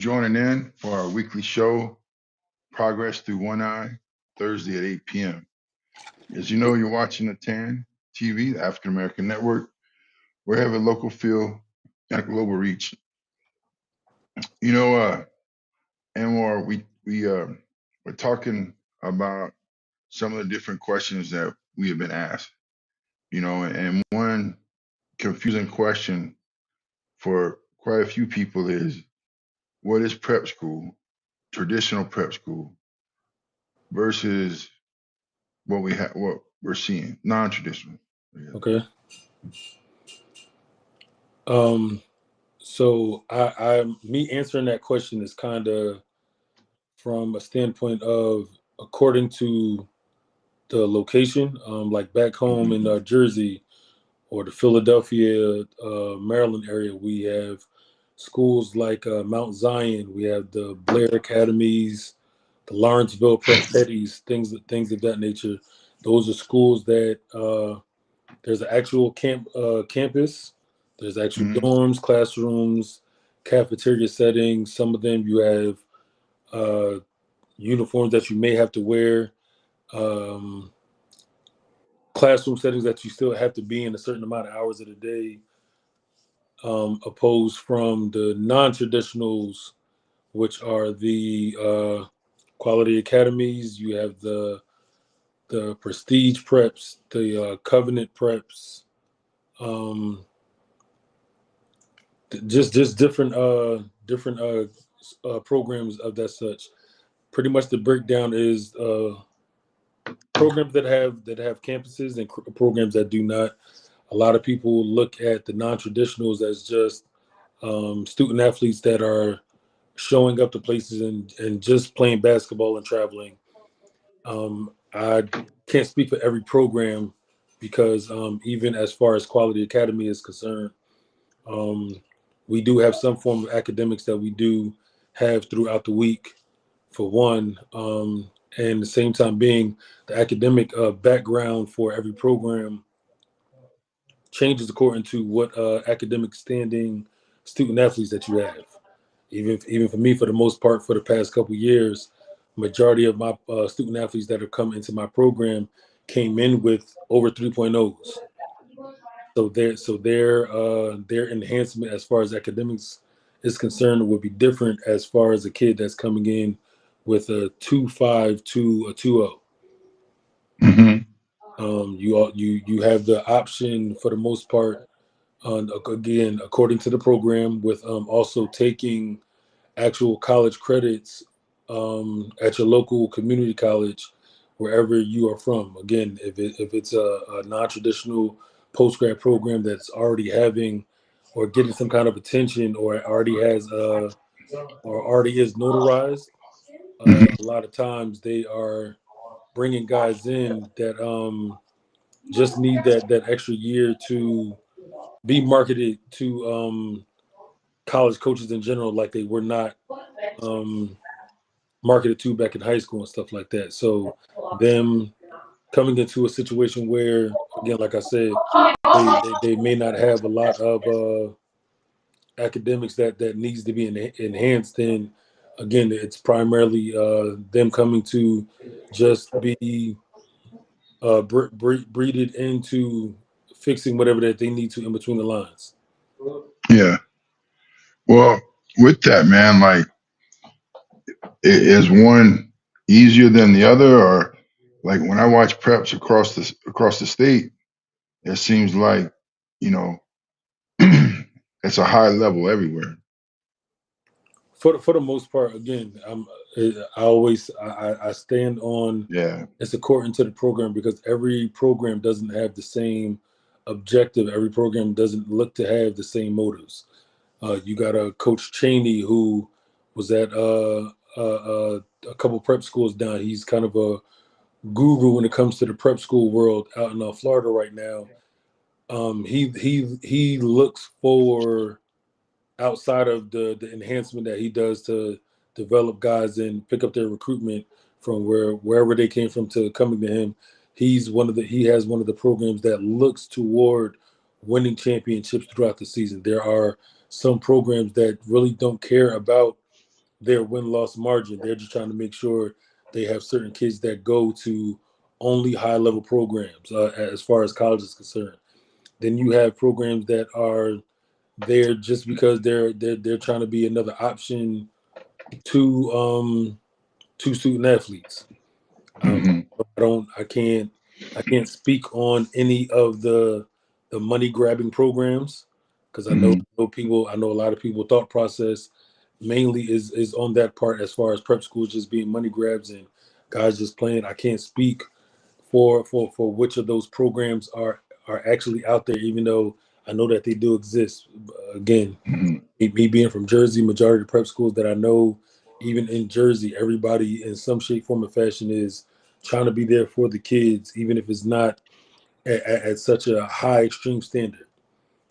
joining in for our weekly show, Progress Through One Eye, Thursday at 8 p.m. As you know, you're watching the TAN TV, the African American Network. We have a local feel and a global reach. You know, Anwar, we're talking about some of the different questions that we have been asked. And one confusing question for quite a few people is, what is prep school, traditional prep school, versus what we're seeing, non-traditional. Yeah. Okay. Um, me answering that question is kind of from a standpoint of according to the location, like back home in Jersey or the Philadelphia, Maryland area, we have schools like Mount Zion. We have the Blair Academies, the Lawrenceville Prep Studies, things of that nature. Those are schools that there's an actual campus. There's actual Mm-hmm. dorms, classrooms, cafeteria settings. Some of them you have uh, uniforms that you may have to wear, um, classroom settings that you still have to be in a certain amount of hours of the day, opposed from the non-traditionals, which are the quality academies. You have the prestige preps, the covenant preps, um, just different programs of that such. Pretty much the breakdown is programs that have campuses and programs that do not. A lot of people look at the non-traditionals as just student athletes that are showing up to places and just playing basketball and traveling. I can't speak for every program because even as far as Quality Academy is concerned, um, we do have some form of academics that we do have throughout the week, for one, and the same time being the academic background for every program changes according to what academic standing student athletes that you have. Even for me, for the most part, for the past couple of years, majority of my student athletes that have come into my program came in with over 3.0s. So their enhancement as far as academics is concerned would be different as far as a kid that's coming in with a 2.5 to a 2.0. Mm-hmm. You have the option for the most part, again according to the program, with also taking actual college credits at your local community college, wherever you are from. Again, if it's a non-traditional post-grad program that's already having or getting some kind of attention, or already is notarized, Mm-hmm. a lot of times they are bringing guys in that just need that extra year to be marketed to college coaches in general, like they were not um, marketed to back in high school and stuff like that. So them coming into a situation where, again, like I said, they may not have a lot of academics that needs to be enhanced. And again, it's primarily them coming to just be breeded into fixing whatever that they need to in between the lines. Yeah. Well, with that, man, like, is one easier than the other, or like when I watch preps across the state, it seems like, you know, it's a high level everywhere. For the most part, again, I stand on Yeah. it's according to the program, because every program doesn't have the same objective. Every program doesn't look to have the same motives. You got a Coach Cheney who was at a couple prep schools down. He's kind of a guru when it comes to the prep school world out in Florida right now. He looks for, outside of the enhancement that he does to develop guys and pick up their recruitment from wherever they came from to coming to him. He has one of the programs that looks toward winning championships throughout the season. There are some programs that really don't care about their win-loss margin. They're just trying to make sure they have certain kids that go to only high-level programs as far as college is concerned. Then you have programs that are there just because they're trying to be another option to student athletes. Hmm. I can't speak on any of the money grabbing programs because Hmm. I know a lot of people thought process mainly is on that part as far as prep schools just being money grabs and guys just playing. I can't speak for which of those programs are actually out there, even though I know that they do exist. Again, Hmm. me being from Jersey, majority of prep schools that I know, even in Jersey, everybody in some shape, form, or fashion is trying to be there for the kids, even if it's not at such a high extreme standard.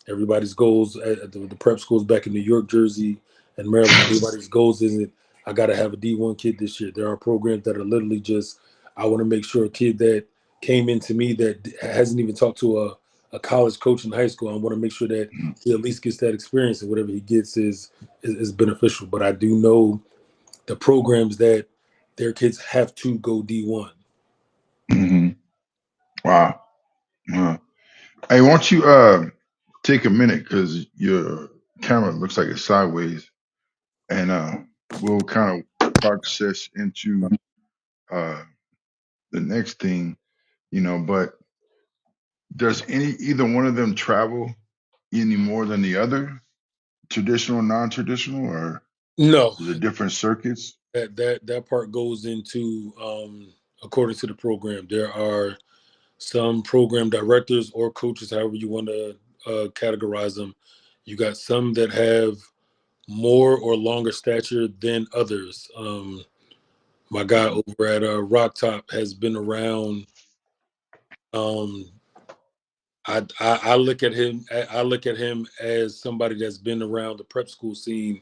Everybody's goals at the prep schools back in New York, Jersey, and Maryland, everybody's goals isn't I got to have a D1 kid this year. There are programs that are literally just I want to make sure a kid that came into me that hasn't even talked to a college coach in high school. I want to make sure that he at least gets that experience and whatever he gets is beneficial. But I do know the programs that their kids have to go D1. Hmm. Wow. Hey, won't you take a minute because your camera looks like it's sideways, and we'll kind of process into uh the next thing, but does either one of them travel any more than the other, traditional, non-traditional, or No, is it different circuits? that part goes into according to the program. There are some program directors or coaches, however you want to categorize them. You got some that have more or longer stature than others. My guy over at Rock Top has been around. Um, I look at him. I look at him as somebody that's been around the prep school scene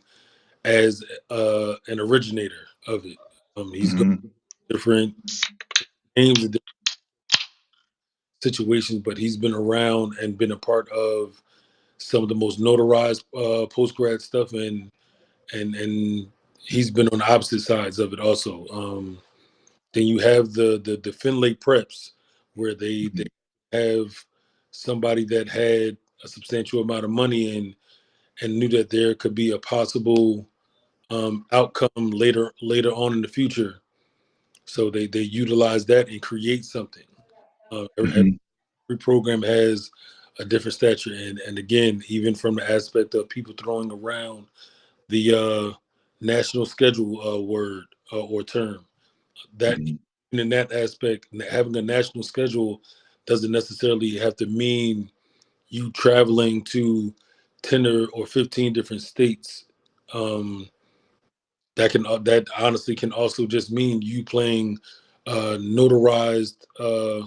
as an originator of it. He's got Hmm. different games and different situations, but he's been around and been a part of some of the most notarized post grad stuff, and he's been on the opposite sides of it also. Then you have the Finlay preps where they have somebody that had a substantial amount of money and knew that there could be a possible outcome later on in the future. So they utilize that and create something. Hmm. Every program has a different stature, and again, even from the aspect of people throwing around the national schedule word or term, that Hmm. in that aspect, having a national schedule doesn't necessarily have to mean you traveling to 10 or 15 different states. Um, that honestly can also just mean you playing uh, notarized uh,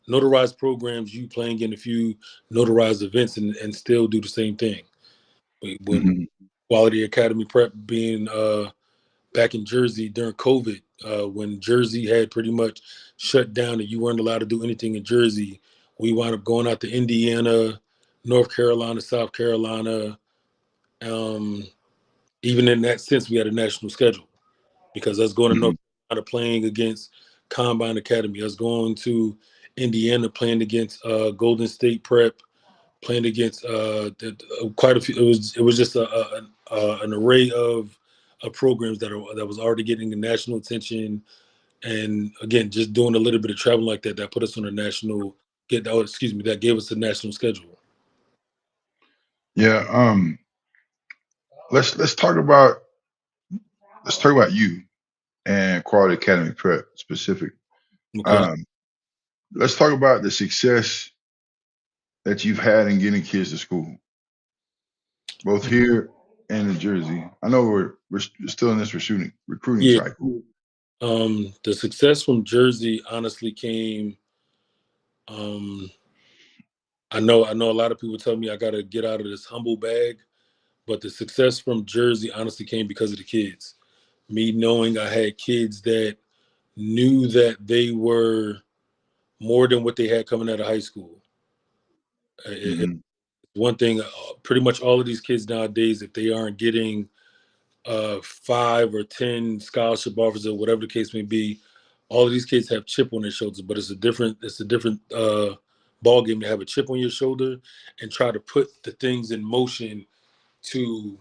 notarized programs, you playing in a few notarized events and still do the same thing. When Hmm. Quality Academy Prep being back in Jersey during COVID, when Jersey had pretty much shut down and you weren't allowed to do anything in Jersey, we wound up going out to Indiana, North Carolina, South Carolina. Um, Even in that sense, we had a national schedule because us going to Hmm. North Carolina playing against Combine Academy, us going to Indiana playing against Golden State Prep, playing against quite a few. It was just an array of programs that was already getting the national attention, and again, just doing a little bit of travel like that put us on a national that gave us a national schedule. Yeah. Let's talk about you and Quality Academy Prep specific. Okay. Um, let's talk about the success that you've had in getting kids to school, both here and in Jersey. I know we're still in this recruiting Yeah. cycle. The success from Jersey honestly came. Um, I know a lot of people tell me I got to get out of this humble bag, but the success from Jersey honestly came because of the kids. Me knowing I had kids that knew that they were more than what they had coming out of high school. It's Hmm. one thing, pretty much all of these kids nowadays, if they aren't getting 5 or 10 scholarship offers or whatever the case may be. All of these kids have chip on their shoulders, but it's a different ball game to have a chip on your shoulder and try to put the things in motion to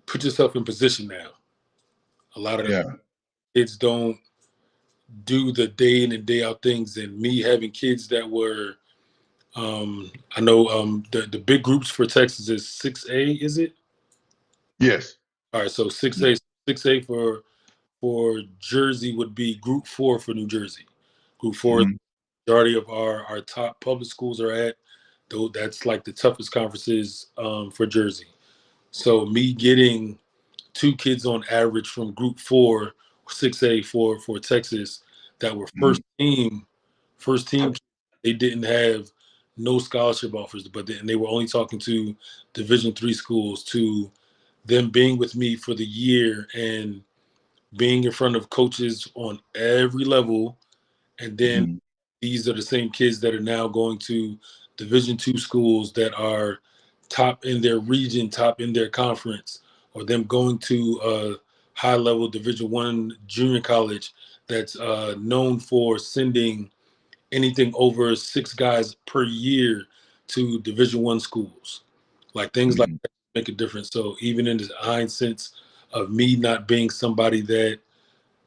put yourself in position now. A lot of Yeah. kids don't do the day in and day out things, and me having kids that were I know the big groups for Texas is 6A, is it? Yes. All right, so 6A for Jersey would be Group 4 for New Jersey. Group 4, Mm-hmm. majority of our top public schools are at. Though that's like the toughest conferences for Jersey. So me getting 2 kids on average from Group 4, 6A for Texas that were first team, they didn't have no scholarship offers, but they were only talking to Division III schools, to them being with me for the year and being in front of coaches on every level. And then Mm-hmm. these are the same kids that are now going to Division II schools that are top in their region, top in their conference, or them going to a high level Division I junior college that's known for sending anything over 6 guys per year to Division I schools. Like things like Mm-hmm. that make a difference. So even in the hindsight of me not being somebody that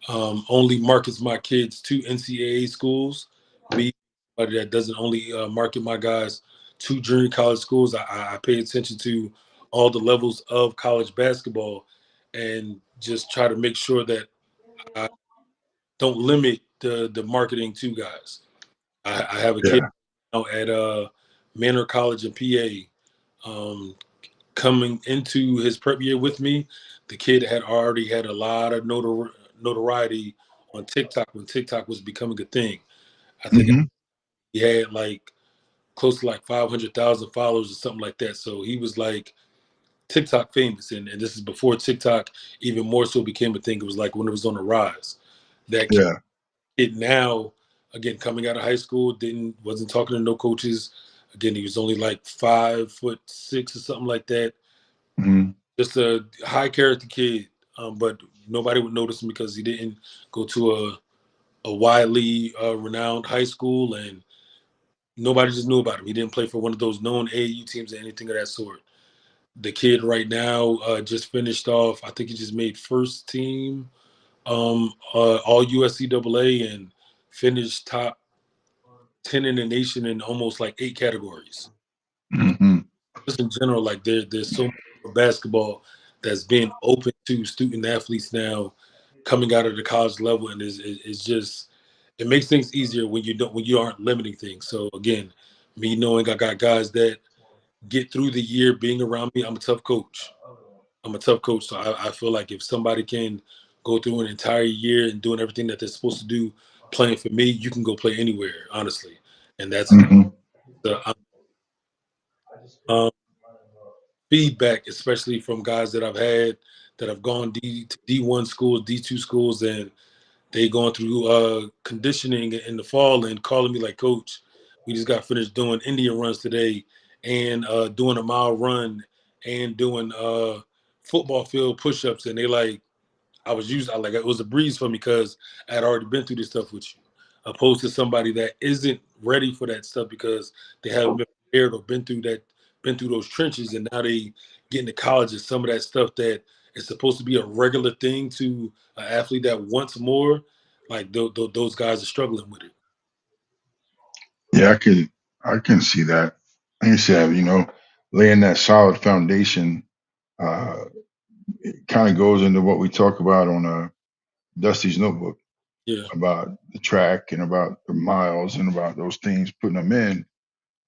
only markets my kids to NCAA schools, me somebody that doesn't only market my guys to junior college schools. I pay attention to all the levels of college basketball and just try to make sure that I don't limit the marketing to guys. I have a kid Yeah. now at Manor College in PA. Coming into his prep year with me, the kid had already had a lot of notoriety on TikTok when TikTok was becoming a thing. I think Mm-hmm. he had like close to like 500,000 followers or something like that. So he was like TikTok famous, and this is before TikTok even more so became a thing. It was like when it was on the rise. That Yeah. kid now, again, coming out of high school, wasn't talking to no coaches. Again, he was only like 5'6" or something like that. Mm-hmm. Just a high character kid, but nobody would notice him because he didn't go to a widely renowned high school, and nobody just knew about him. He didn't play for one of those known AAU teams or anything of that sort. The kid right now just finished off. I think he just made first team all USCAA and finished top 10 in the nation in almost like 8 categories. Mm-hmm. Just in general, like there's so much of basketball that's being open to student athletes now coming out of the college level, and is just, it makes things easier when you aren't limiting things. So again, me knowing I got guys that get through the year being around me, I'm a tough coach. So I feel like if somebody can go through an entire year and doing everything that they're supposed to do, playing for me, you can go play anywhere, honestly. And that's Mm-hmm. the um, feedback, especially from guys that I've had that have gone to D1 schools, D2 schools, and they going through conditioning in the fall and calling me like, Coach, we just got finished doing Indian runs today and doing a mile run and doing football field push-ups, and they like, I like, it was a breeze for me because I had already been through this stuff with you, opposed to somebody that isn't ready for that stuff because they haven't been prepared or been through those trenches, and now they get into college and some of that stuff that is supposed to be a regular thing to an athlete that wants more. Like those guys are struggling with it. Yeah, I can see that. I can see that, laying that solid foundation uh kind of goes into what we talk about on Dusty's notebook Yeah, about the track and about the miles and about those things, putting them in.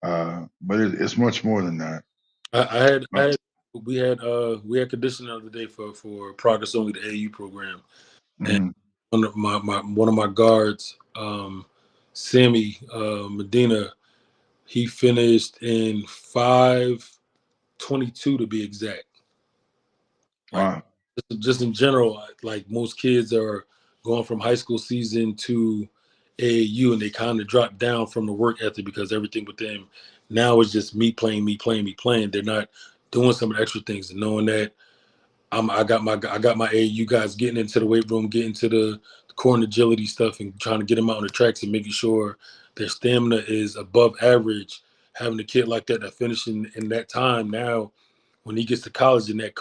But it's much more than that. I Uh, had we had conditioning the other day for Progress Only, the AU program, and mhm. one of my guards, Sammy Medina, he finished in 5:22 to be exact. Like Wow. just in general, like most kids are going from high school season to AAU, and they kind of drop down from the work ethic because everything with them now is just me playing, me playing, me playing. They're not doing some of the extra things, and knowing that I got my AAU guys getting into the weight room, getting to the core and agility stuff, and trying to get them out on the tracks and making sure their stamina is above average. Having a kid like that finishing in that time now, when he gets to college, and that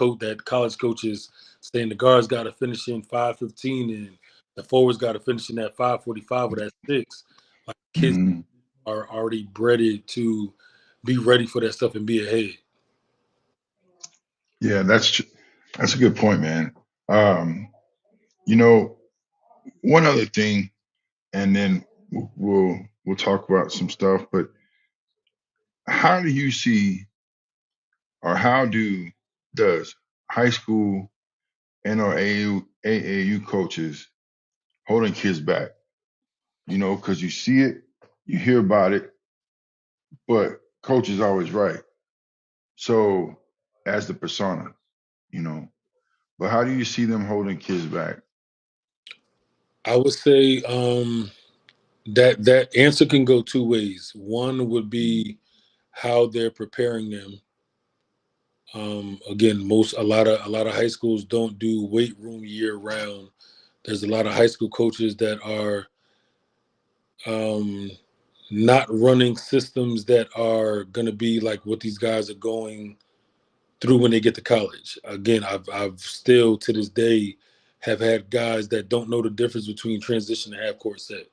college coach is saying the guards got to finish in 5:15 and the forwards got to finish in at 5:45 or that 6. Like kids Hmm. are already bred to be ready for that stuff and be ahead. Yeah, that's a good point, man. Um, you know, one other thing, and then we'll talk about some stuff. But how do you see, or how does high school and or AAU coaches holding kids back? Because you see it, you hear about it, but coach is always right. So as the persona, you know, but how do you see them holding kids back? I would say that answer can go two ways. One would be how they're preparing them. Again, a lot of high schools don't do weight room year round. There's a lot of high school coaches that are um, not running systems that are going to be like what these guys are going through when they get to college. Again, I've still to this day have had guys that don't know the difference between transition and half court set.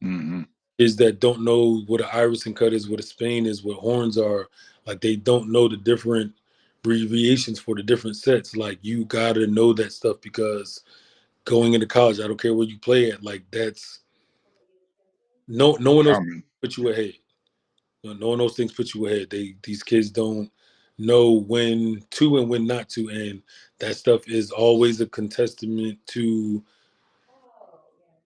Hmm. Is that don't know what an Iverson cut is, what a Spain is, what horns are. Like they don't know the different abbreviations for the different sets. Like you gotta know that stuff because going into college, I don't care where you play at. Like that's no one else Common. put you ahead. No one those things put you ahead. These kids don't know when to and when not to, and that stuff is always a contestament to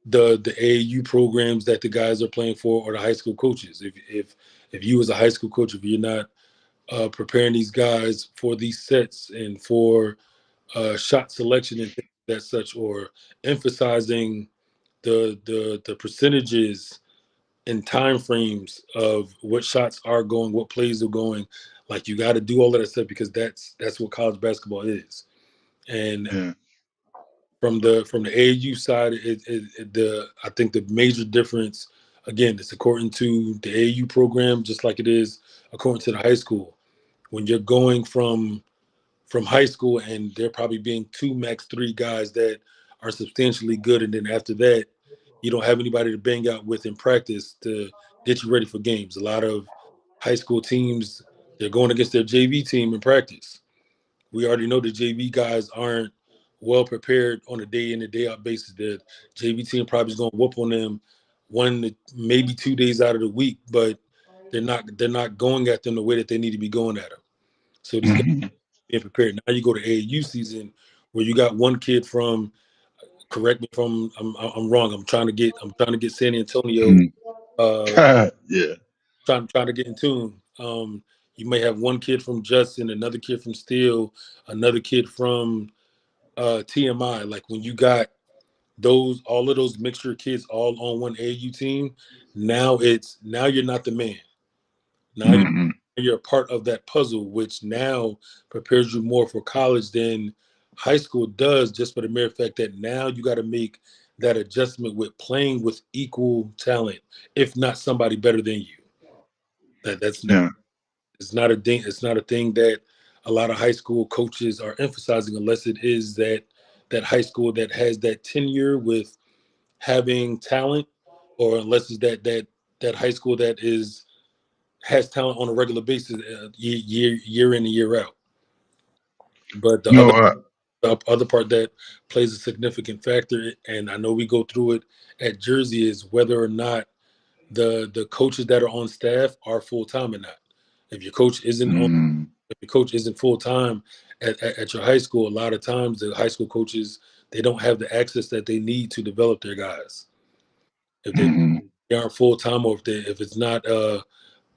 the AAU programs that the guys are playing for or the high school coaches. If you as a high school coach, if you're not preparing these guys for these sets and for shot selection and things of that such, or emphasizing the percentages and time frames of what shots are going, what plays are going, like you got to do all of that stuff because that's what college basketball is. And Yeah. from the AAU side, the I think the major difference, again, it's according to the AAU program, just like it is according to the high school. When you're going from high school, and there probably being two, max three guys that are substantially good, and then after that, you don't have anybody to bang out with in practice to get you ready for games. A lot of high school teams, they're going against their JV team in practice. We already know the JV guys aren't well prepared on a day in and day out basis. The JV team probably is going to whoop on them one to maybe 2 days out of the week, but they're not going at them the way that they need to be going at them. So these guys Hmm. being prepared. Now you go to AAU season where you got one kid from. Correct me if I'm wrong. I'm trying to get San Antonio. Hmm. Uh, Yeah. trying to get in tune. You may have one kid from Judson, another kid from Steele, another kid from TMI. Like when you got those all of those mixture kids all on one AU team, now you're not the man. Now Hmm. you're a part of that puzzle, which now prepares you more for college than high school does, just for the mere fact that now you got to make that adjustment with playing with equal talent, if not somebody better than you. That's not Yeah. it's not a thing. It's not a thing that a lot of high school coaches are emphasizing, unless it is that high school that has that tenure with having talent, or unless it's that high school that is has talent on a regular basis, year in and year out. But the You know, other part that plays a significant factor, and I know we go through it at Jersey, is whether or not the coaches that are on staff are full time or not. If your coach isn't on, mm, if your coach isn't full time at your high school, a lot of times the high school coaches, they don't have the access that they need to develop their guys. If mhm, they aren't full time, or if it's not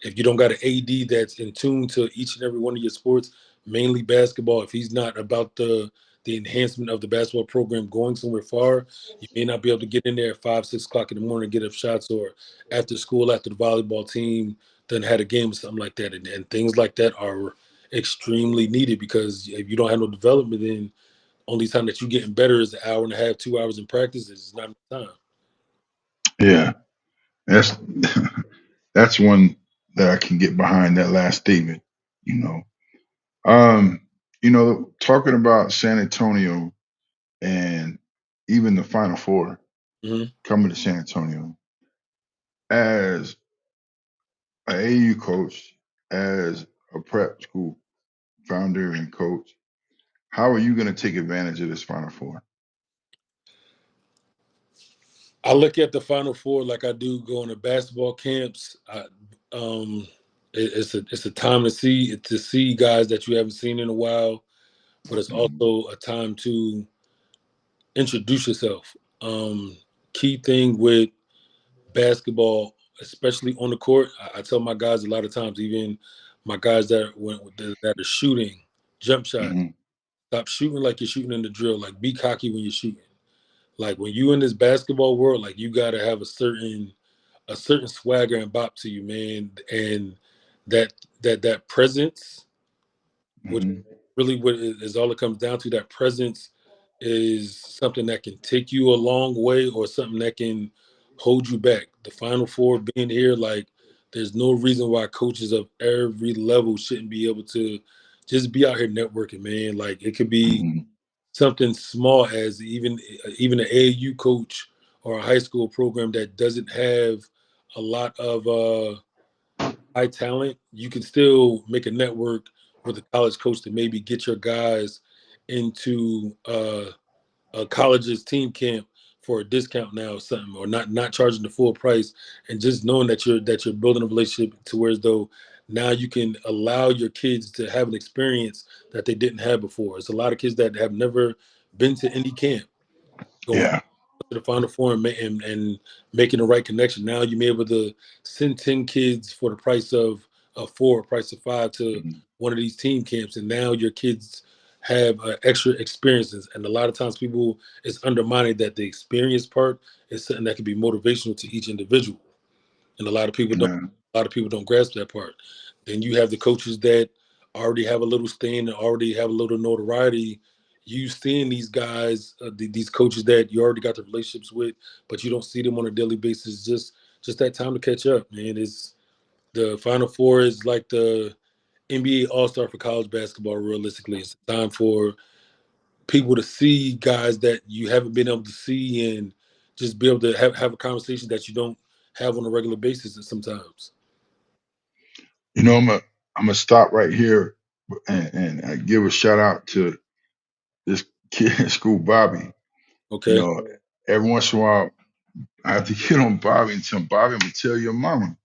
if you don't got an AD that's in tune to each and every one of your sports, mainly basketball, if he's not about the enhancement of the basketball program going somewhere far, you may not be able to get in there at 5, 6 o'clock in the morning and get up shots, or after school, after the volleyball team then had a game or something like that. And things like that are extremely needed, because if you don't have no development, then only time that you're getting better is an hour and a half, 2 hours in practice. It's not enough time. Yeah, that's that's one that I can get behind. That last statement, you know. Um, talking about San Antonio and even the Final Four Hmm. coming to San Antonio as an AU coach, as a prep school founder and coach. How are you going to take advantage of this Final Four? I look at the Final Four like I do going to basketball camps. Um, it's a time to see guys that you haven't seen in a while, but it's Mhm, also a time to introduce yourself. Key thing with basketball, especially on the court, I tell my guys a lot of times, even my guys that are shooting jump shots, mhm, stop shooting like you're shooting in the drill. Like, be cocky when you're shooting. Like, when you in this basketball world, like, you gotta have a certain swagger and bop to you, man, and that that presence, which mhm. really what is all it comes down to. That presence is something that can take you a long way, or something that can hold you back. The Final Four being here, like, there's no reason why coaches of every level shouldn't be able to just be out here networking, man. Like, it could be Mhm. something small as even an AAU coach or a high school program that doesn't have a lot of high talent. You can still make a network with a college coach to maybe get your guys into a college's team camp for a discount now or something, or not charging the full price, and just knowing that you're building a relationship to where as though now you can allow your kids to have an experience that they didn't have before. It's a lot of kids that have never been to any camp, going Yeah. to the Final Four and making the right connection. Now you may be able to send 10 kids for the price of four, price of five, to Mhm. one of these team camps, and now your kids have extra experiences. And a lot of times people it's undermining that the experience part is something that can be motivational to each individual, and Yeah. a lot of people don't grasp that part. Then you have the coaches that already have a little stand and already have a little notoriety. You seeing these guys, these coaches that you already got the relationships with, but you don't see them on a daily basis. Just that time to catch up, man. Is the Final Four is like the NBA All Star for college basketball. Realistically, it's time for people to see guys that you haven't been able to see, and just be able to have a conversation that you don't have on a regular basis sometimes. I'm gonna stop right here and give a shout out to this kid in school, Bobby. You Okay. know, every once in a while, I have to get on Bobby and tell Bobby, I'm gonna tell your mama.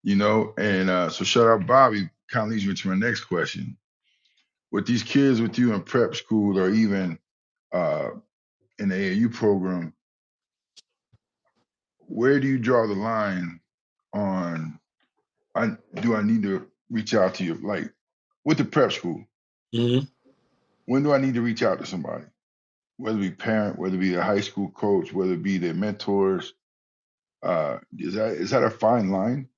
And so shout out Bobby. Kind of leads me to my next question. With these kids with you in prep school or even uh, in the AAU program, where do you draw the line on? Do I need to reach out to you? Like with the prep school, Hmm. when do I need to reach out to somebody? Whether it be parent, whether it be a high school coach, whether it be their mentors, is that a fine line?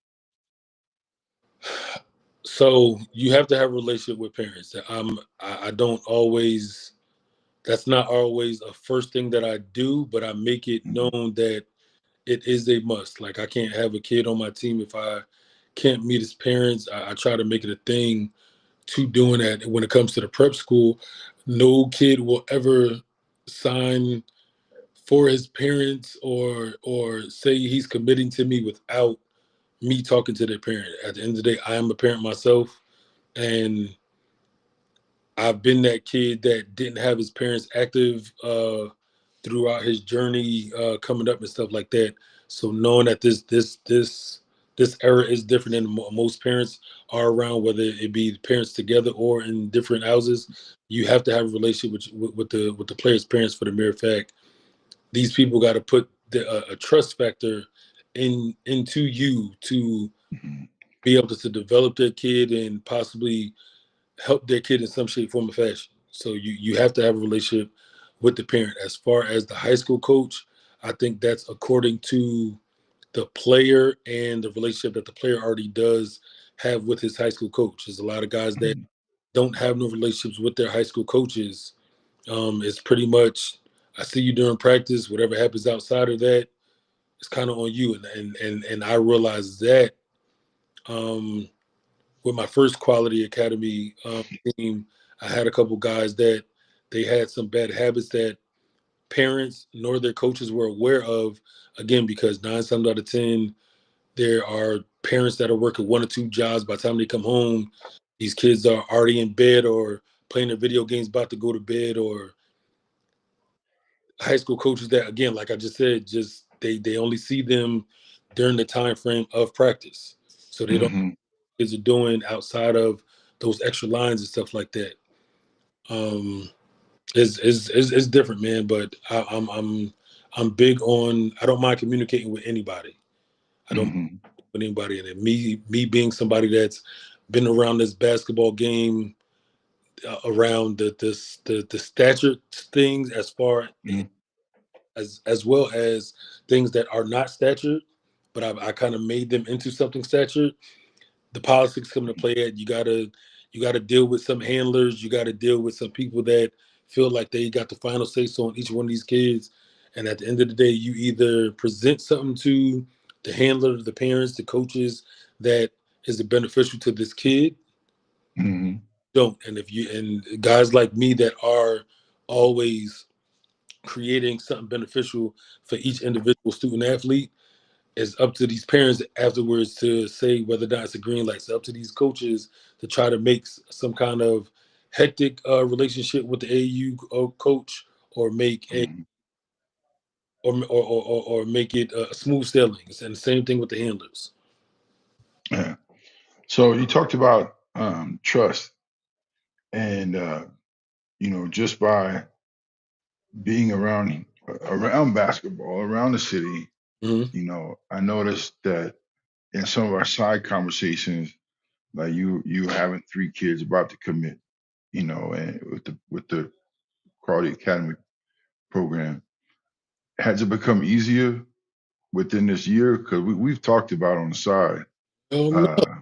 So you have to have a relationship with parents. I don't always. That's not always a first thing that I do, but I make it Mhm, known that it is a must. Like, I can't have a kid on my team if I can't meet his parents. I try to make it a thing to doing that. And when it comes to the prep school, no kid will ever sign for his parents or say he's committing to me without me talking to their parent. At the end of the day, I am a parent myself, and I've been that kid that didn't have his parents active throughout his journey coming up and stuff like that. So knowing that this era is different than most parents are around, whether it be parents together or in different houses, you have to have a relationship with the players' parents, for the mere fact these people got to put a trust factor into you to mhm. be able to develop their kid and possibly help their kid in some shape, form, or fashion. So you have to have a relationship with the parent. As far as the high school coach, I think that's according to the player and the relationship that the player already does have with his high school coach. There's a lot of guys that don't have no relationships with their high school coaches. It's pretty much, I see you during practice. Whatever happens outside of that, it's kind of on you. And I realized that um, with my first quality academy team, I had a couple guys that they had some bad habits that parents nor their coaches were aware of. Again, because 9 times out of 10, there are parents that are working 1 or 2 jobs. By the time they come home, these kids are already in bed or playing their video games, about to go to bed, or high school coaches that, again, like I just said, just they only see them during the time frame of practice, so they don't know Hmm. what kids are doing outside of those extra lines and stuff like that. Um, it's different, man. But I'm big on. I don't mind communicating with anybody. I don't Hmm. with anybody, and me being somebody that's been around this basketball game, around the stature things, as far Hmm. as well as things that are not statured, but I kind of made them into something statured. The politics come into play. At you gotta deal with some handlers. You got to deal with some people that feel like they got the final say so on each one of these kids. And at the end of the day, you either present something to the handler, the parents, the coaches that is beneficial to this kid. Hmm. Don't. And if you and guys like me that are always creating something beneficial for each individual student athlete, it's up to these parents afterwards to say whether or not it's a green light. It's up to these coaches to try to make some kind of hectic relationship with the AU coach, or make a Hmm. or make it smooth sailing. And the same thing with the handlers. Yeah. So you talked about trust, and just by being around basketball, around the city, Hmm. I noticed that in some of our side conversations, like you having 3 kids about to commit, and with the Quality Academy program, has it become easier within this year? Because we've talked about on the side. Oh no! Uh,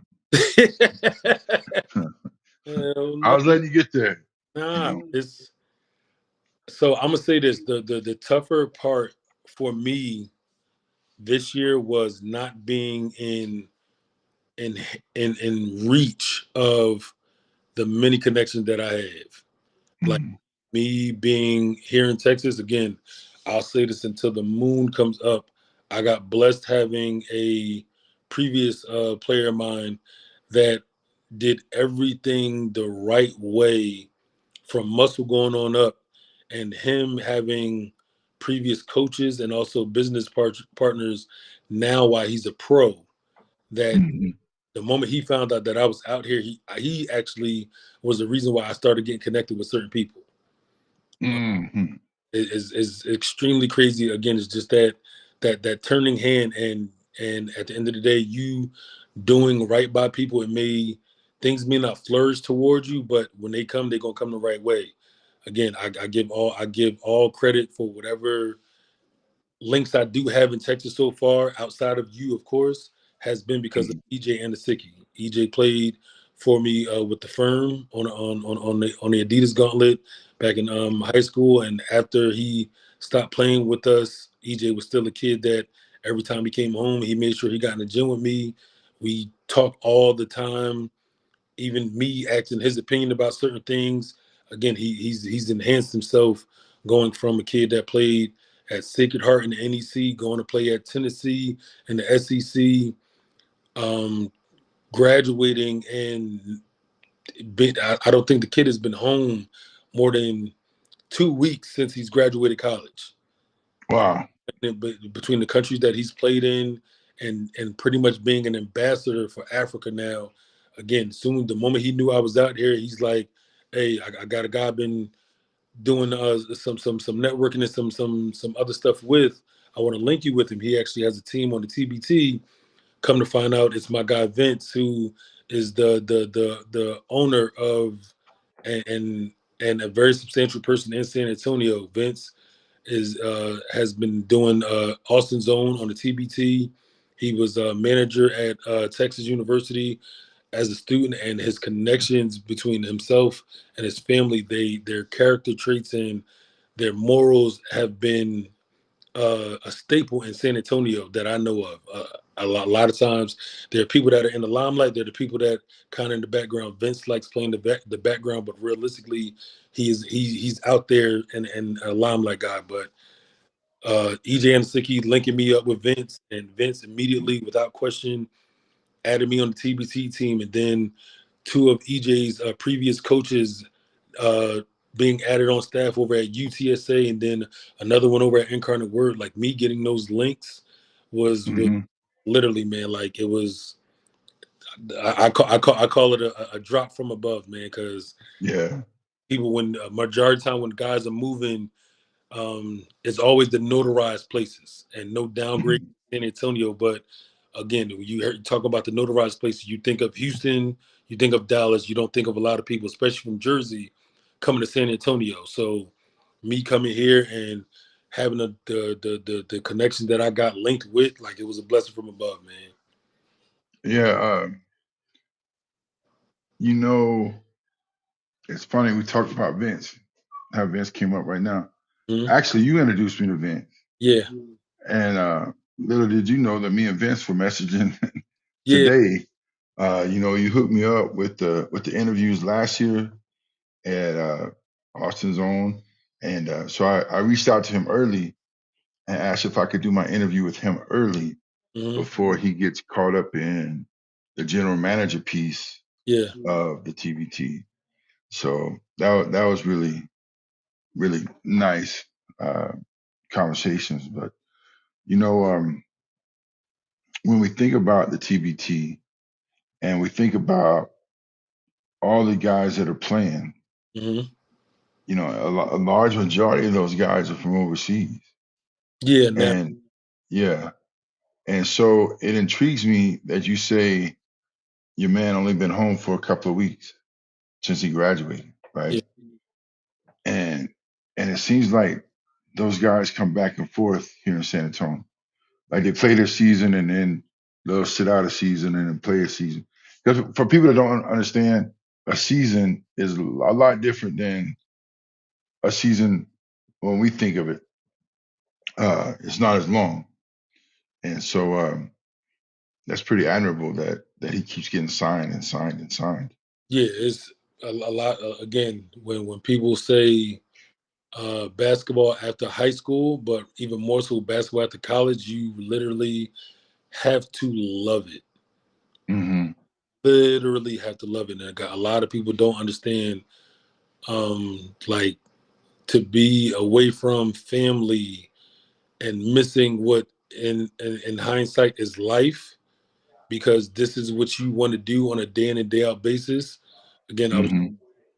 Hell I no! was letting you get there. You Nah, know. it's so. I'm gonna say this: the tougher part for me this year was not being in in reach of the many connections that I have. Like Mm, me being here in Texas, again, I'll say this until the moon comes up. I got blessed having a previous player of mine that did everything the right way, from muscle going on up, and him having previous coaches and also business partners now while he's a pro, that mhm, the moment he found out that I was out here, he actually was the reason why I started getting connected with certain people. mhm, It is extremely crazy. Again, it's just that turning hand, and at the end of the day, you doing right by people. Things may not flourish towards you, but when they come, they're gonna come the right way. Again, I give all credit for whatever links I do have in Texas so far, outside of you, of course, has been because of mhm, EJ Anasicki. EJ played for me with the firm on the Adidas Gauntlet back in high school, and after he stopped playing with us, EJ was still a kid that every time he came home, he made sure he got in the gym with me. We talked all the time, even me asking his opinion about certain things. Again, he's enhanced himself, going from a kid that played at Sacred Heart in the NEC, going to play at Tennessee in the SEC, um, graduating, and I don't think the kid has been home more than 2 weeks since he's graduated college. wow. Between the countries that he's played in, and pretty much being an ambassador for Africa now. Again, soon the moment he knew I was out here, he's like, "Hey, I got a guy I've been doing some networking and some other stuff with. I want to link you with him. He actually has a team on the TBT. Come to find out, it's my guy Vince, who is the owner of, and and a very substantial person in San Antonio. Vince is has been doing Austin Zone on the TBT. He was a manager at Texas University, as a student, and his connections between himself and his family, their character traits and their morals have been a staple in San Antonio that I know of. A lot of times, there are people that are in the limelight. There are the people that kind of in the background. Vince likes playing the background, but realistically, he's out there and a limelight guy. But EJ Anasicki linking me up with Vince, and Vince immediately, without question, added me on the TBT team, and then two of EJ's previous coaches uh, being added on staff over at UTSA, and then another one over at Incarnate Word. Like me getting those links was Hmm. literally, man. Like it was. I call it a drop from above, man. Because Yeah. people, when majority of the time when guys are moving, it's always the notarized places, and no downgrade Mhm. in San Antonio. But again, when you talk about the notarized places, you think of Houston, you think of Dallas, you don't think of a lot of people, especially from Jersey, coming to San Antonio. So me coming here and having the connection that I got linked with, like it was a blessing from above, man. Yeah. You know, it's funny we talked about Vince, how Vince came up right now. Mhm. Actually, you introduced me to Vince, Yeah, and little did you know that me and Vince were messaging yeah, today. You hooked me up with the interviews last year at Austin's Own, and so I reached out to him early and asked if I could do my interview with him early hmm, before he gets caught up in the general manager piece yeah, of the TBT. So that was really really nice uh, conversations. But you know, when we think about the TBT and we think about all the guys that are playing, hmm, a large majority of those guys are from overseas, yeah. Now, and yeah, and so it intrigues me that you say your man only been home for a couple of weeks since he graduated, yeah, right? And and it seems like those guys come back and forth here in San Antonio. Like they play their season and then they'll sit out a season and then play a season. Because for people that don't understand, a season is a lot different than a season when we think of it. It's not as long, and so that's pretty admirable that he keeps getting signed and signed and signed. yeah. It's a lot. Again, when people say basketball after high school, but even more so basketball after college, you literally have to love it. Hmm. Literally have to love it. And a lot of people don't understand, like to be away from family and missing what in hindsight is life, because this is what you want to do on a day in and day out basis. Again, I was Hmm.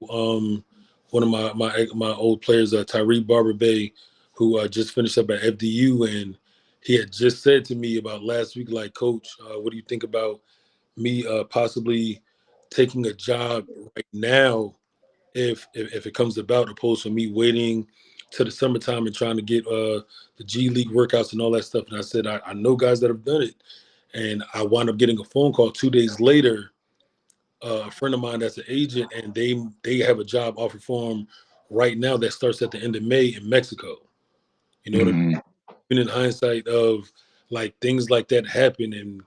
um, one of my old players, Tyree Barber Bay, who just finished up at FDU, and he had just said to me about last week, like, Coach, what do you think about me possibly taking a job right now if it comes about, opposed to me waiting to the summertime and trying to get the G League workouts and all that stuff. And I said, I know guys that have done it, and I wound up getting a phone call 2 days later, a friend of mine that's an agent, and they have a job offer for him right now that starts at the end of May in Mexico. You know what I mean? Hmm. Even in hindsight of like things like that happen, and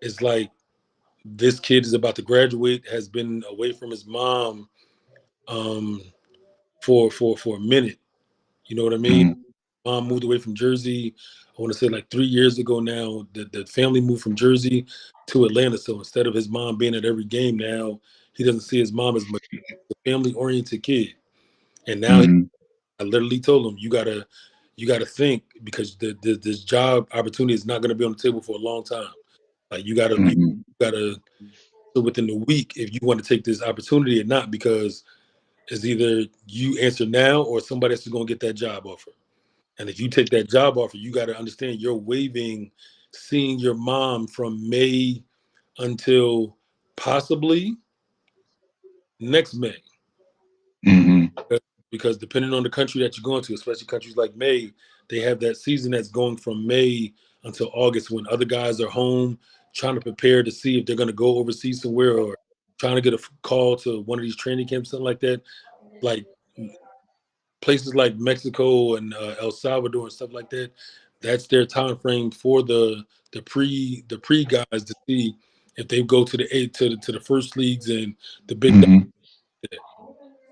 it's like this kid is about to graduate, has been away from his mom um, for a minute. You know what I mean? Hmm. Mom moved away from Jersey. I want to say like 3 years ago now. The family moved from Jersey to Atlanta. So instead of his mom being at every game now, he doesn't see his mom as much. A family oriented kid. And now Hmm. I literally told him, you gotta think, because this job opportunity is not gonna be on the table for a long time. Like you Hmm. gotta so within the week if you want to take this opportunity or not, because it's either you answer now or somebody else is gonna get that job offer. And if you take that job offer, you got to understand you're waiving seeing your mom from May until possibly next May. Hmm. Because depending on the country that you're going to, especially countries like May, they have that season that's going from May until August when other guys are home. trying to prepare to see if they're going to go overseas somewhere, or trying to get a call to one of these training camps, something like that. Like places like Mexico and El Salvador and stuff like that. That's their time frame for the pre guys to see if they go to the eight to the first leagues and the big. Hmm.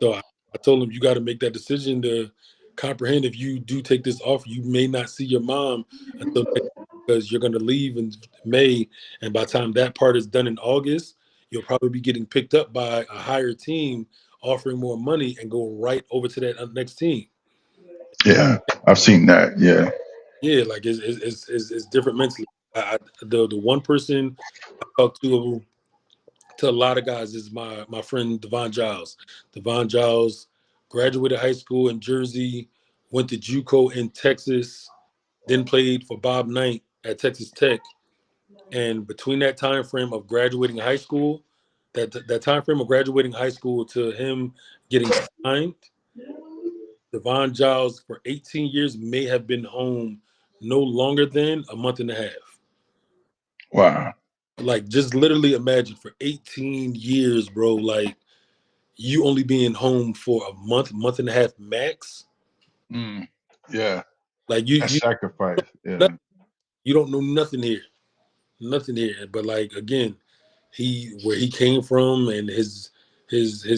So I told him, you got to make that decision to comprehend. If you do take this offer, you may not see your mom until next, because you're going to leave in May, and by the time that part is done in August, you'll probably be getting picked up by a higher team offering more money and go right over to that next team. Yeah, I've seen that. Yeah. Yeah, like it's different mentally. The one person I talked to a lot of guys is my friend Devon Giles. Devon Giles graduated high school in Jersey, went to JUCO in Texas, then played for Bob Knight at Texas Tech. And between that time frame of graduating high school, that time frame of graduating high school to him getting signed, Devon Giles for 18 years may have been home no longer than a month and a half. Wow. Like, just literally imagine for 18 years, bro. Like, you only being home for a month and a half max. Mm. Yeah. Like That's sacrifice. Yeah. you don't know nothing here. But like again, where he came from and his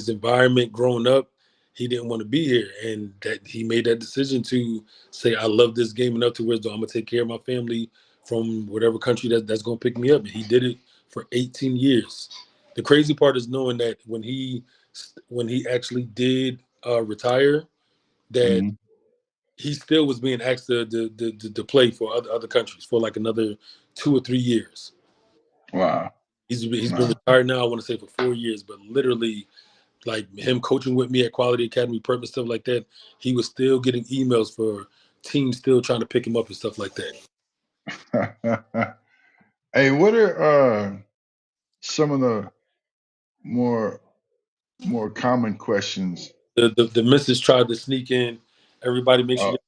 environment growing up, he didn't want to be here, and that he made that decision to say, I love this game enough to where I'm gonna take care of my family from whatever country that's gonna pick me up. And he did it for 18 years. The crazy part is knowing that when he actually did retire, that Hmm. he still was being asked to play for other countries for like another 2 or 3 years. Wow. He's been Wow. retired now, I want to say for 4 years, but literally, like him coaching with me at Quality Academy Prep and stuff like that, he was still getting emails for teams still trying to pick him up and stuff like that. Hey, what are some of the more common questions? The missus tried to sneak in. Everybody, make sure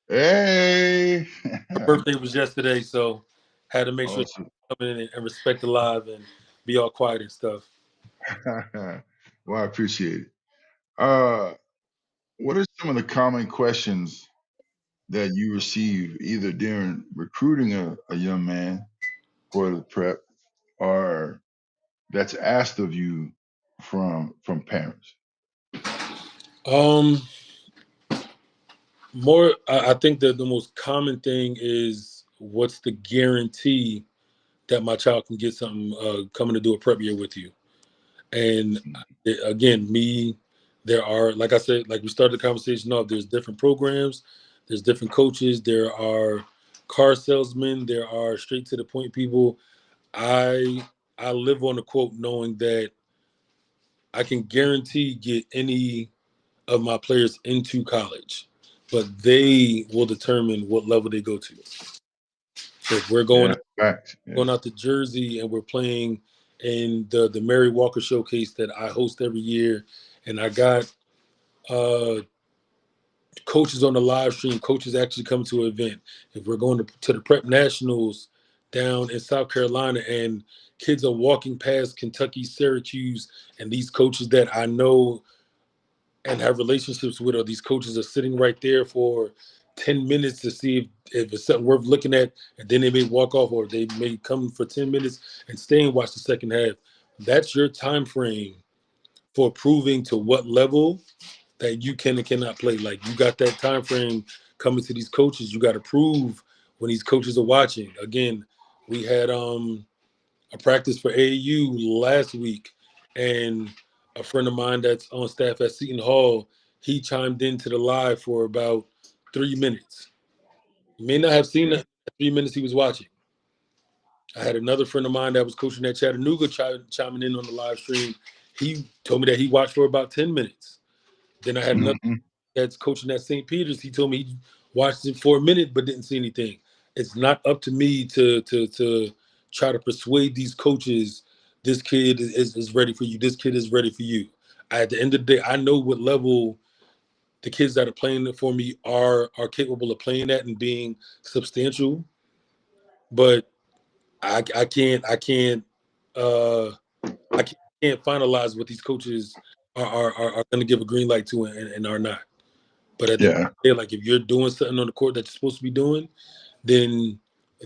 Oh, hey. her birthday was yesterday, so had to make sure she Awesome. come in and respect the live and be all quiet and stuff. Well, I appreciate it. Uh, what are some of the common questions that you receive either during recruiting a young man for the prep, or that's asked of you from parents? Um, More, I think that the most common thing is, what's the guarantee that my child can get something coming to do a prep year with you? And again, there are, like I said, like we started the conversation off, there's different programs, there's different coaches, there are car salesmen, there are straight to the point people. I live on the quote knowing that I can guarantee get any of my players into college, but they will determine what level they go to. So if we're Yeah, facts. Yeah. going out to Jersey and we're playing in the Mary Walker Showcase that I host every year, and I got uh, coaches on the live stream, coaches actually come to an event. If we're going to the Prep Nationals down in South Carolina, and kids are walking past Kentucky, Syracuse, and these coaches that I know and have relationships with, or these coaches are sitting right there for 10 minutes to see if it's something worth looking at, and then they may walk off, or they may come for 10 minutes and stay and watch the second half. That's your time frame for proving to what level that you can and cannot play. Like, you got that time frame coming to these coaches. You got to prove when these coaches are watching. Again, we had a practice for AAU last week, and a friend of mine that's on staff at Seton Hall, he chimed into the live for about 3 minutes. You may not have seen Yeah. the 3 minutes he was watching. I had another friend of mine that was coaching at Chattanooga chiming in on the live stream. He told me that he watched for about 10 minutes. Then I had another Hmm. that's coaching at St. Peter's. He told me he watched it for a minute but didn't see anything. It's not up to me to try to persuade these coaches this kid is ready for you. This kid is ready for you. At the end of the day, I know what level the kids that are playing for me are capable of playing at and being substantial. But I can't uh I can't finalize what these coaches are going to give a green light to and are not. But at the end Yeah. of the day, like if you're doing something on the court that you're supposed to be doing, then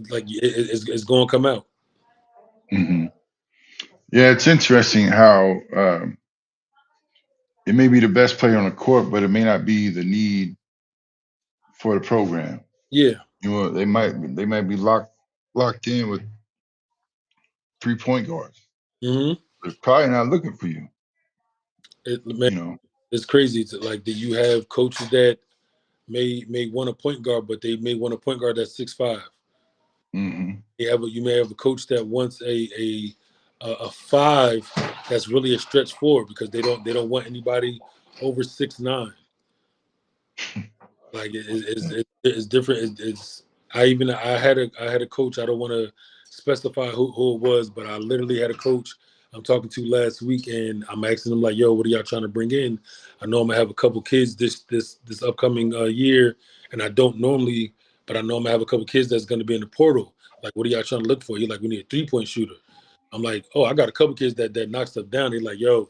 like it's going to come out. Hmm. Yeah, it's interesting how it may be the best player on the court, but it may not be the need for the program. Yeah. You know, they might be locked in with 3 point guards. Hmm. They're probably not looking for you. Man, You know. it's crazy to like that you have coaches that may want a point guard, but they may want a point guard that's 6'5". Hmm. You may have a coach that wants a five that's really a stretch forward because they don't want anybody over 6'9". Like it's different. It's I had a coach. I don't want to specify who it was, but I literally had a coach I'm talking to last week, and I'm asking them like, "Yo, what are y'all trying to bring in? I know I'm gonna have a couple kids this upcoming year, and I don't normally, but I know I'm gonna have a couple kids that's gonna be in the portal. Like, what are y'all trying to look for? He's like, we need a 3-point shooter. I'm like, oh, I got a couple kids that knock stuff down. They're like, yo,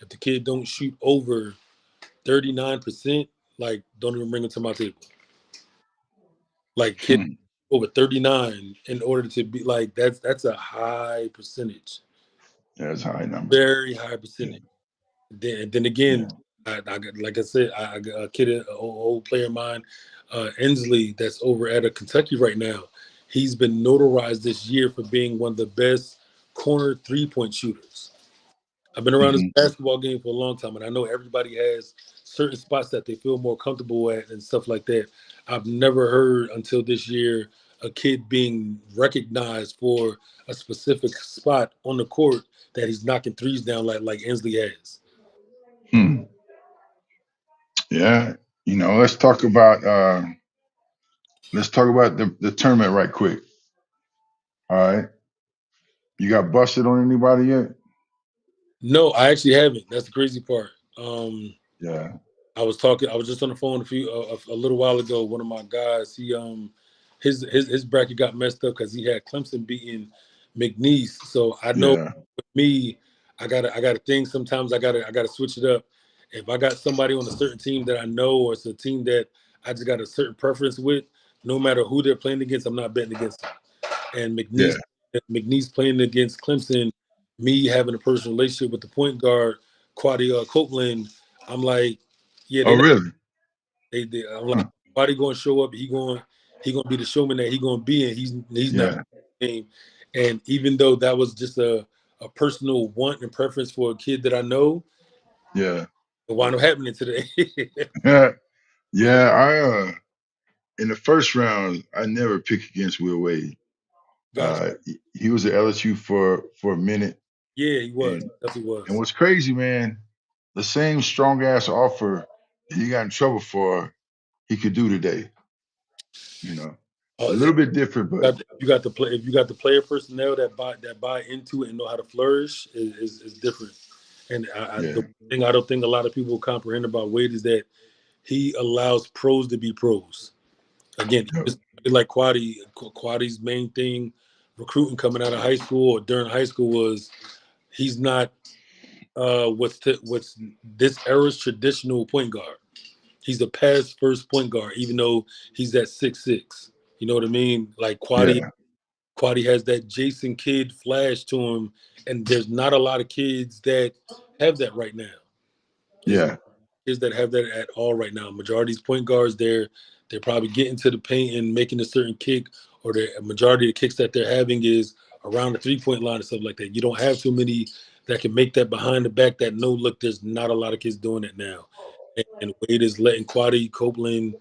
if the kid don't shoot over 39%, like, don't even bring him to my table. Like kid Hmm. over 39 in order to be like that's a high percentage, Yeah, it's a high number. very high Yeah. percentage. Then again, Yeah. like I said, I got a kid, an old player of mine, Ensley, that's over at Kentucky right now. He's been notarized this year for being one of the best corner 3-point shooters. I've been around this Hmm. basketball game for a long time, and I know everybody has certain spots that they feel more comfortable at and stuff like that. I've never heard until this year a kid being recognized for a specific spot on the court that he's knocking threes down like Inslee has. Hmm. Yeah. You know, let's talk about the tournament right quick. All right. You got busted on anybody yet? No, I actually haven't. That's the crazy part. Um, Yeah. I was just on the phone a little while ago. One of my guys, his bracket got messed up because he had Clemson beating McNeese. So I know Yeah. with me, I got to think. Sometimes I gotta switch it up. If I got somebody on a certain team that I know, or it's a team that I just got a certain preference with, no matter who they're playing against, I'm not betting against them. And Yeah. McNeese playing against Clemson, me having a personal relationship with the point guard, Quadia Copeland, I'm like, yeah, Oh, really? I'm like, Huh. Quadia going to show up. He gonna be the showman that he gonna be, and he's not Yeah. game. And even though that was just a personal want and preference for a kid that I know, Yeah. it wound up happening today. you know, Yeah. In the first round, I never picked against Will Wade. gotcha. He was at LSU for a minute, Yeah, he was. and Definitely and was. what's crazy, man, the same strong ass offer that he got in trouble for, he could do today. You know, a Oh, little bit different, but if you got the player personnel that buy into it and know how to flourish is different. And yeah, the thing I don't think a lot of people comprehend about Wade is that he allows pros to be pros. Again, yeah, just like Quadi's main thing, recruiting coming out of high school or during high school was he's not what's this era's traditional point guard. He's a pass first point guard, even though he's at 6'6". You know what I mean? Like yeah, Quaddy has that Jason Kidd flash to him, and there's not a lot of kids that have that right now. There's not yeah, kids that have that at all right now. Majority of these point guards, they're probably getting to the paint and making a certain kick, or the majority of the kicks that they're having is around the 3-point line and stuff like that. You don't have too many that can make that behind the back, that no look. There's not a lot of kids doing it now. And Wade is letting Quaddy Copeland,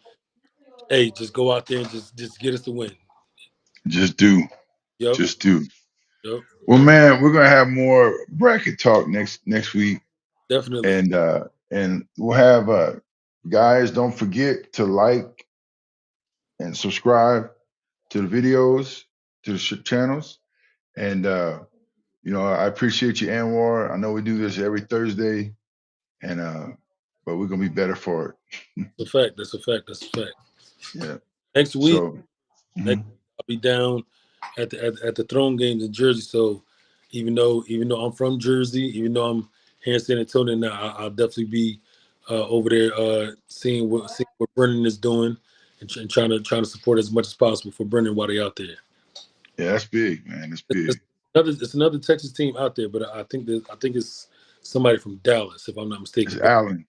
hey, just go out there and just get us the win. just do, Yep, just do. yep, Well, man, we're gonna have more bracket talk next week, definitely. and we'll have guys. Don't forget to like and subscribe to the videos, to the channels, and I appreciate you, Anwar. I know we do this every Thursday, and but we're gonna be better for it. That's a fact. That's a fact. That's a fact. Yeah. Next week, So, next mhm. I'll be down. at the Throne games in Jersey. So even though I'm from Jersey, even though I'm here in San Antonio now, I'll definitely be over there seeing what Brennan is doing and trying to support as much as possible for Brennan while they're out there. Yeah, that's big, man. That's It's, big. it's another Texas team out there, but I think it's somebody from Dallas, if I'm not It's mistaken. But Allen.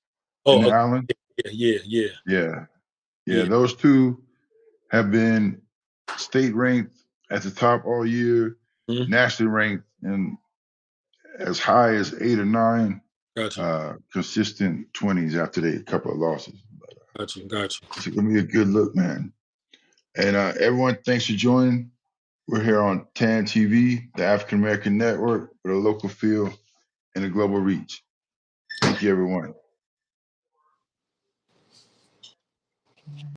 And oh, Allen. okay, yeah. Yeah. Yeah. Yeah. Those two have been state ranked at the top all year, Mhm. nationally ranked, and as high as 8 or 9 Got you. consistent 20s after they a couple of losses. Got you. Got you. It's gonna be a good look, man. And everyone, thanks for joining. We're here on TAN TV, the African American Network, with a local feel and a global reach. Thank you, everyone.